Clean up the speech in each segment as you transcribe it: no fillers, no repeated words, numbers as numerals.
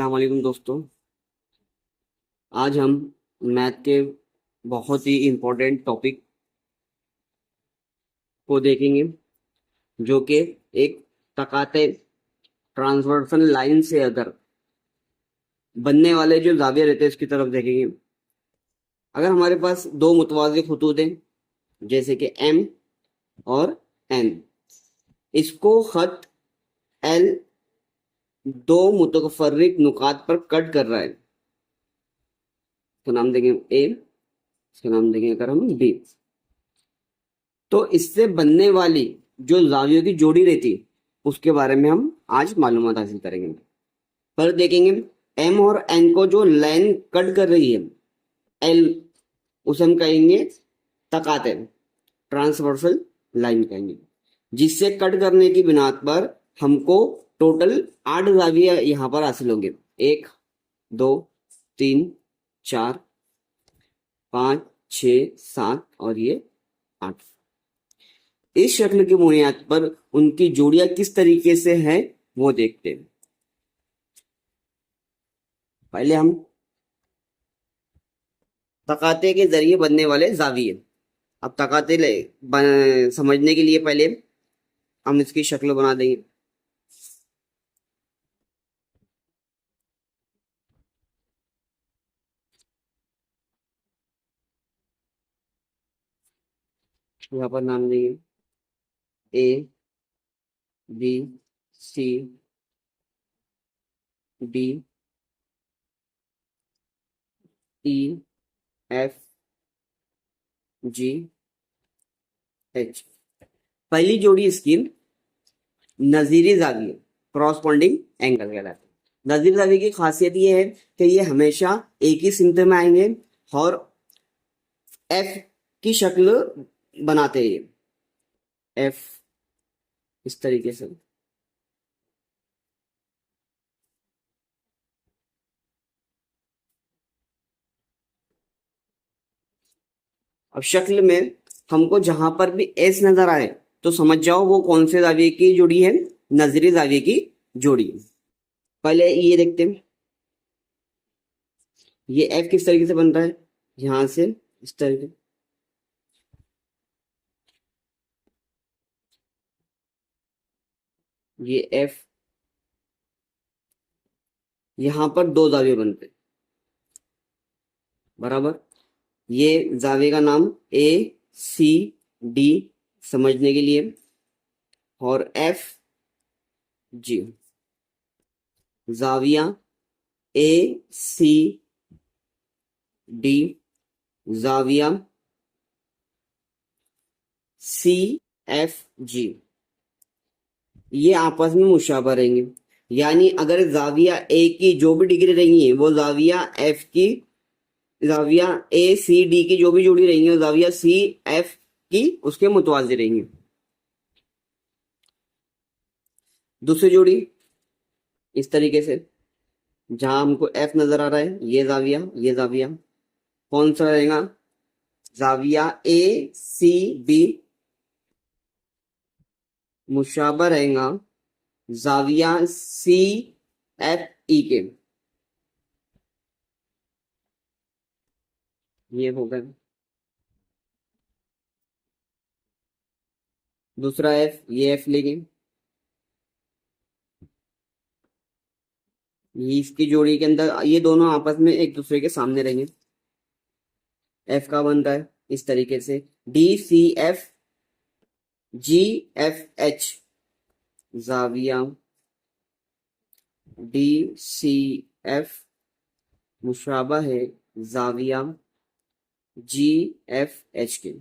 अस्सलाम वालेकुम दोस्तों। आज हम मैथ के बहुत ही इम्पोर्टेंट टॉपिक को देखेंगे, जो कि एक तकाते ट्रांसवर्सल लाइन से अगर बनने वाले जो जाविया रहते हैं उसकी तरफ देखेंगे। अगर हमारे पास दो मुतवाज़ी खतूत हैं, जैसे कि एम और एन, इसको खत एल दो मुतफर्रिक नुकात पर कट कर रहा है, तो नाम देंगे ए, इसका नाम देंगे अगर हम बी। तो इससे बनने वाली जो जावियों की जोड़ी रहती है उसके बारे में हम आज मालूमात हासिल करेंगे। पर देखेंगे एम और एन को जो लाइन कट कर रही है एल, उसे हम कहेंगे तकाते ट्रांसवर्सल लाइन कहेंगे, जिससे कट करने की बिना पर हमको टोटल 8 जाविया यहाँ पर हासिल होंगे। 1 2 3 4 5 6 7 और ये 8। इस शक्ल की बुनियाद पर उनकी जोड़ियां किस तरीके से है वो देखते हैं। पहले हम तकाते के जरिए बनने वाले जाविये। अब समझने के लिए पहले हम इसकी शक्ल बना देंगे। यहाँ पर नाम देंगे A B C D E F G H. पहली जोड़ी इसकी नजीरी जाविये क्रॉसपॉन्डिंग एंगल कहलाते हैं। नजीरी जाविये की खासियत ये है कि ये हमेशा एक ही सिमत में आएंगे और एफ की शक्ल बनाते हैं। एफ इस तरीके से। अब शक्ल में हमको जहां पर भी एस नजर आए तो समझ जाओ वो कौन से जाविये की जोड़ी है, नजरी जाविये की जोड़ी। पहले ये देखते हैं, ये एफ किस तरीके से बनता है, यहां से इस तरीके। ये एफ, यहां पर दो जाविये बनते हैं बराबर। ये जाविये का नाम ए सी डी समझने के लिए, और एफ जी। जाविया ए सी डी, जाविया सी एफ जी, ये आपस में मुशाबह रहेंगे। यानी अगर जाविया ए की जो भी डिग्री रहेंगी वो जाविया एफ की, जाविया ए सी डी की जो भी जोड़ी रहेंगी वो जाविया सी एफ की उसके मुतवाज़ी रहेंगी। दूसरी जोड़ी इस तरीके से, जहां हमको एफ नजर आ रहा है, ये जाविया कौन सा रहेगा, जाविया ए सी बी मुशाबा रहेगा जाविया सी एफ ई के। ये हो गया दूसरा एफ, ये एफ लेंगे, ये इसकी जोड़ी के अंदर ये दोनों आपस में एक दूसरे के सामने रहेंगे। एफ का बनता है इस तरीके से D C F G F H, जाविया डी सी एफ मुशाबा है जाविया जी एफ एच के।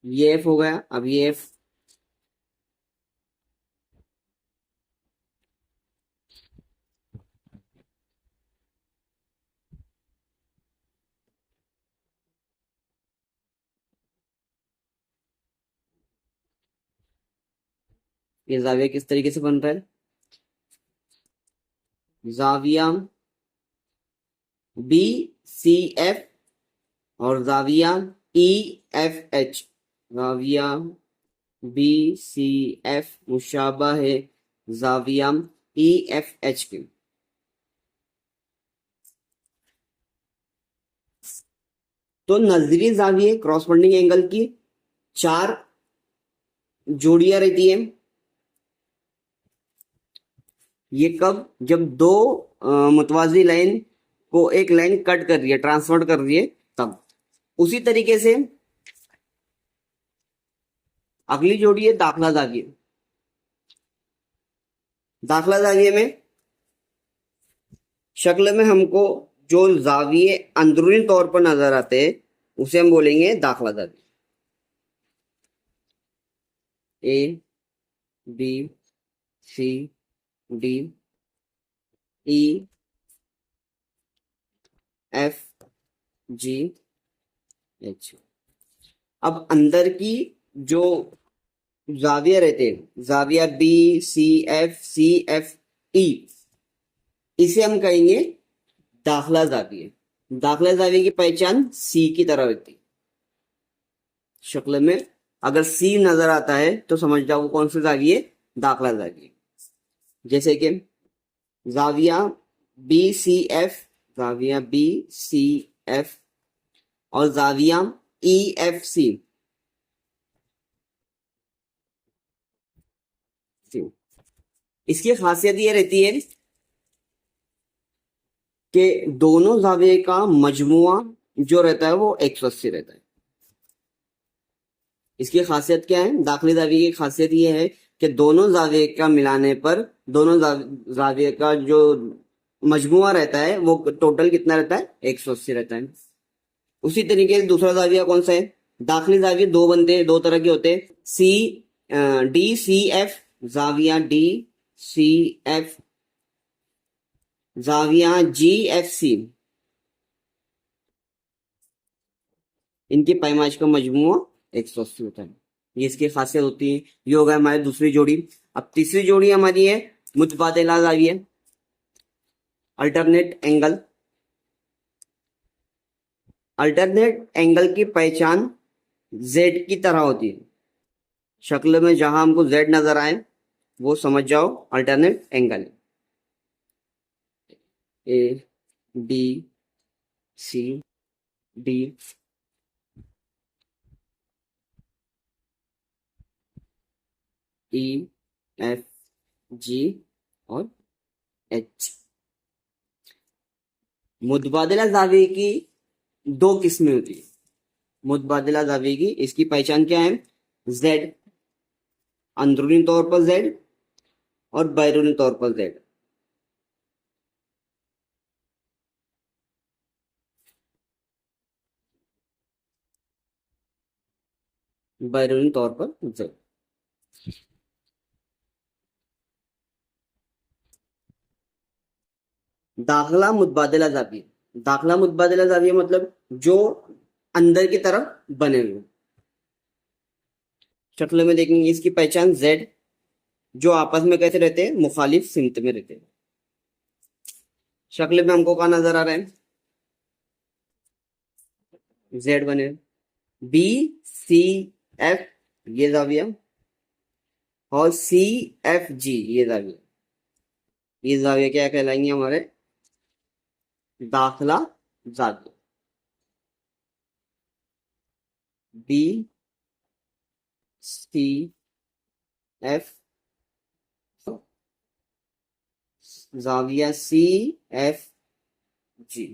ये एफ हो गया। अब ये एफ, ये जाविया किस तरीके से बन रहा है, जाविया बी सी एफ और जाविया ई एफ एच, जाविया बी सी एफ मुशाबा है जाविया ई एफ एच के। तो नजरी जाविये क्रॉसपॉन्डिंग एंगल की 4 जोड़ियां रहती है। ये कब? जब दो मुतवाजी लाइन को एक लाइन कट कर रही है, ट्रांसफर कर रही है, तब। उसी तरीके से अगली जोड़ी है दाखला जाविये। दाखला जाविये में शक्ल में हमको जो जाविये अंदरूनी तौर पर नजर आते हैं उसे हम बोलेंगे दाखला जाविये। A B C D E F G H. अब अंदर की जो जाविया रहते हैं, जाविया बी सी एफ ई, इसे हम कहेंगे दाखला जाविये। दाखला जाविये की पहचान सी की तरह होती है। शक्ल में अगर सी नजर आता है तो समझ जाओ कौन सा जाविये? दाखला जाविये। जैसे कि जाविया बी सी एफ, जाविया बी सी एफ और जाविया ई एफ सी। इसकी खासियत ये रहती है कि दोनों जाविये का मजमुआ जो रहता है वो 180 रहता है। इसकी खासियत क्या है? दाखिली जाविये की खासियत ये है कि दोनों जाविये का मिलाने पर दोनों जाविये का जो मजमुआ रहता है वो टोटल कितना रहता है? 180 रहता है। उसी तरीके से दूसरा जाविया कौन सा है? दाखिली जाविये दो बनते हैं, दो तरह के होते हैं। डी सी एफ, जाविया डी सी एफ, जाविया जी एफ सी। इनकी पैमाइश का मजमुआ 180 होता है। ये इसकी खासियत होती है। ये होगा हमारी दूसरी जोड़ी। अब तीसरी जोड़ी हमारी है मुतबादिला जाविये, अल्टरनेट एंगल। अल्टरनेट एंगल की पहचान जेड की तरह होती है। शक्ल में जहां हमको जेड नजर आए वो समझ जाओ alternate angle. A B C D E F G और एच। मुतबादिला जाविये की 2 किस्में होती है। मुतबादिला जाविये की इसकी पहचान क्या है? जेड, अंदरूनी तौर पर जेड और बैरूनी तौर पर जेड। बैरूनी तौर पर जेड। दाखला मुतबादिला जाविये। दाखला मुतबादिला जाविये मतलब जो अंदर की तरफ बने हुए। शक्ल में देखेंगे इसकी पहचान जेड, जो आपस में कैसे रहते हैं? मुखालिफ सिमत में रहते हैं। शक्ल में हमको क्या नजर आ रहा है? जेड बने। बी सी एफ ये जाविया और सी एफ जी ये जाविया। ये जाविया क्या कहलाएंगे हमारे? दाखला जाविया। बी सी एफ, जाविया सी एफ जी,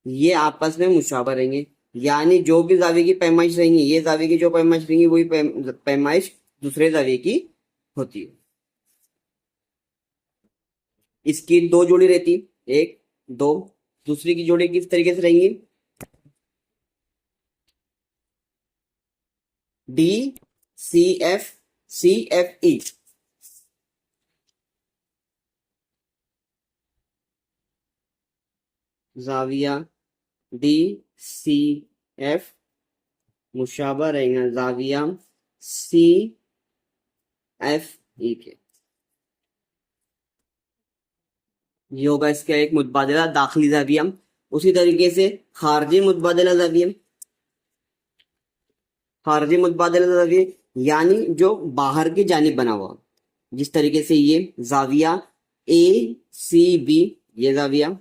ये आपस में मुशाबा रहेंगे। यानी जो भी जाविये की पैमाइश रहेंगी, ये जाविये की जो पैमाइश रहेंगी वही पैमाइश दूसरे जाविये की होती है। इसकी 2 जोड़ी रहती, 1 2। दूसरी की जोड़ी किस तरीके से रहेंगी? D C F E. जाविया डी सी एफ मुशाबा रहेगा जाविया सी एफ ई के। ये होगा इसका एक मुतबादिला दाखिली जाविया। उसी तरीके से खारजी मुतबादिला जाविया। खारजी मुतबादिला जाविये यानी जो बाहर की जानिब बना हुआ, जिस तरीके से ये जाविया ACB, ये जाविया,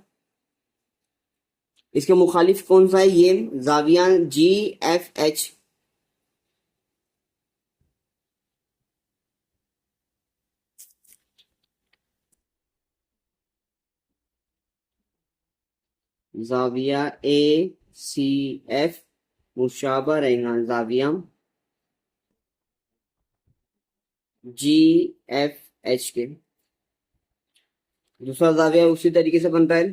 इसके मुखालिफ कौन सा है, ये जाविया GFH, जाविया ACF मुशाबा रहेगा जाविया GFH के। दूसरा जाविया उसी तरीके से बनता है।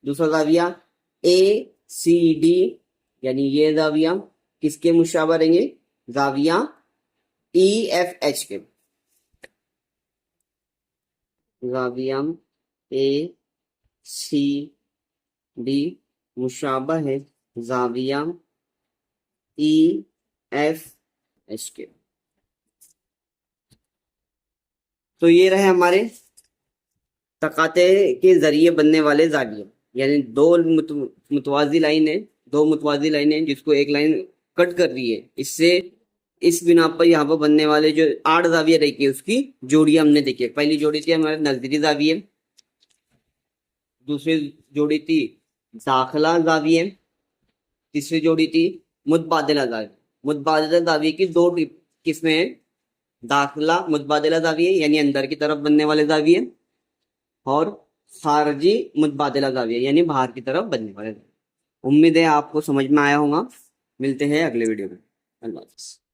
दूसरा जाविया ACD, यानी ये जाविया किसके मुशाबा रहेंगे, जाविया EFH के। जाविया ACD मुशाबा है जाविया EFH के। तो ये रहे हमारे तकाते के जरिए बनने वाले जाविये, यानी दो मुतवाजी लाइन है, दो मुतवाजी लाइन है जिसको एक लाइन कट कर रही है, इससे इस बिना पर यहाँ पर बनने वाले जो 8 जाविये रही उसकी जोड़ी हमने देखी। पहली जोड़ी थी हमारे नजदीकी जाविये, दूसरी जोड़ी थी दाखिला जाविये, तीसरी जोड़ी थी मुतबादिला जाविये। मुतबादिला जाविये की दो किस्में हैं, दाखिला मुतबादिला जाविये यानी अंदर की तरफ बनने वाले जाविये, और खारजी मुतबादिला जाविया यानी बाहर की तरफ बनने वाले। उम्मीद है आपको समझ में आया होगा। मिलते हैं अगले वीडियो में। अल्लाह हाफ़िज़।